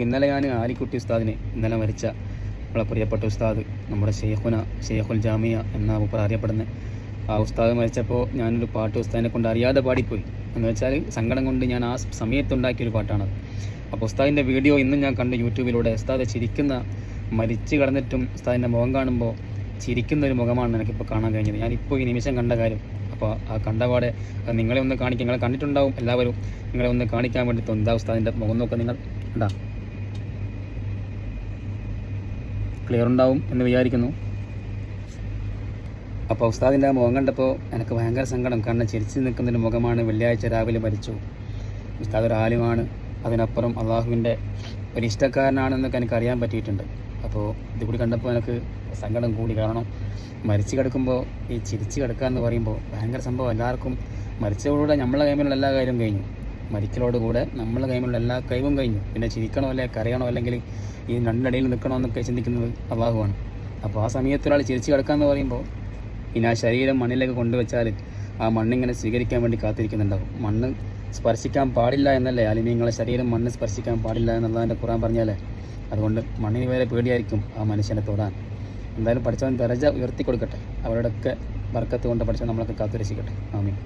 ഇന്നലെ ഞാൻ ആലിക്കുട്ടി ഉസ്താദിനെ, ഇന്നലെ മരിച്ച നമ്മളെ പ്രിയപ്പെട്ട ഉസ്താദ്, നമ്മുടെ ഷെയ്ഖുൽ ജാമിയ എന്ന മൂപ്പർ അറിയപ്പെടുന്ന ആ ഉസ്താദ് മരിച്ചപ്പോൾ ഞാനൊരു പാട്ട് ഉസ്താദിനെ കൊണ്ട് അറിയാതെ പാടിപ്പോയി. എന്ന് വെച്ചാൽ സങ്കടം കൊണ്ട് ഞാൻ ആ സമയത്തുണ്ടാക്കിയൊരു പാട്ടാണത്. അപ്പോൾ ഉസ്താദിൻ്റെ വീഡിയോ ഇന്നും ഞാൻ കണ്ട് യൂട്യൂബിലൂടെ. ഉസ്താദ് ചിരിക്കുന്ന, മരിച്ചു കിടന്നിട്ടും ഉസ്താദിൻ്റെ മുഖം കാണുമ്പോൾ ചിരിക്കുന്ന ഒരു മുഖമാണ് എനിക്കിപ്പോൾ കാണാൻ കഴിഞ്ഞത്. ഞാനിപ്പോൾ ഈ നിമിഷം കണ്ട കാര്യം. അപ്പോൾ ആ കണ്ടപാടെ നിങ്ങളെ ഒന്ന് കാണിക്കാം. നിങ്ങളെ കണ്ടിട്ടുണ്ടാവും എല്ലാവരും. നിങ്ങളെ ഒന്ന് കാണിക്കാൻ വേണ്ടി തോന്നുന്നു. എന്താ ഉസ്താദിൻ്റെ മുഖം നോക്കുക, നിങ്ങൾ ഉണ്ടാ ക്ലിയർ ഉണ്ടാവും എന്ന് വിചാരിക്കുന്നു. അപ്പോൾ ഉസ്താദിൻ്റെ ആ മുഖം കണ്ടപ്പോൾ എനിക്ക് ഭയങ്കര സങ്കടം. കാരണം ചിരിച്ചു നിൽക്കുന്നൊരു മുഖമാണ്. വെള്ളിയാഴ്ച രാവിലെ മരിച്ചു. ഉസ്താദ് ഒരു ആലിമാണ്, അതിനപ്പുറം അള്ളാഹുവിൻ്റെ ഒരു ഇഷ്ടക്കാരനാണെന്നൊക്കെ എനിക്ക് അറിയാൻ പറ്റിയിട്ടുണ്ട്. അപ്പോൾ ഇത് കൂടി കണ്ടപ്പോൾ എനിക്ക് സങ്കടം കൂടി. കാരണം മരിച്ചു കിടക്കുമ്പോൾ ഈ ചിരിച്ച് കിടക്കുക എന്ന് പറയുമ്പോൾ ഭയങ്കര സംഭവം. എല്ലാവർക്കും മരിച്ചതോടുകൂടെ നമ്മളെ കൈമിലുള്ള എല്ലാ കാര്യവും കഴിഞ്ഞു. മരിക്കലോടുകൂടെ നമ്മളെ കൈമിലുള്ള എല്ലാ കഴിവും കഴിഞ്ഞു. പിന്നെ ചിരിക്കണോ അല്ലെ കരയണോ അല്ലെങ്കിൽ ഈ രണ്ടിടയിൽ നിൽക്കണോ എന്നൊക്കെ ചിന്തിക്കുന്നത് അള്ളാഹുവാണ്. അപ്പോൾ ആ സമയത്ത് ഒരാൾ ചിരിച്ച് കിടക്കുക എന്ന് പറയുമ്പോൾ ഇനി ആ ശരീരം മണ്ണിലേക്ക് കൊണ്ടുവച്ചാൽ ആ മണ്ണിങ്ങനെ സ്വീകരിക്കാൻ വേണ്ടി കാത്തിരിക്കുന്നുണ്ടാവും. മണ്ണ് സ്പർശിക്കാൻ പാടില്ല എന്നല്ലേ ആലിമീങ്ങളെ ശരീരം മണ്ണ് സ്പർശിക്കാൻ പാടില്ല എന്നുള്ളതിൻ്റെ ഖുർആൻ പറഞ്ഞാലേ. അതുകൊണ്ട് മണ്ണിന് വേറെ പേടിയായിരിക്കും ആ മനുഷ്യനെ തൊടാൻ. എന്തായാലും പഠിച്ചവൻ ദറജ ഉയർത്തി കൊടുക്കട്ടെ. അവരുടെയൊക്കെ ബർക്കത്ത് കൊണ്ട് പഠിച്ചവൻ നമ്മളൊക്കെ കാത്തുരക്ഷിക്കട്ടെ. ആമീൻ.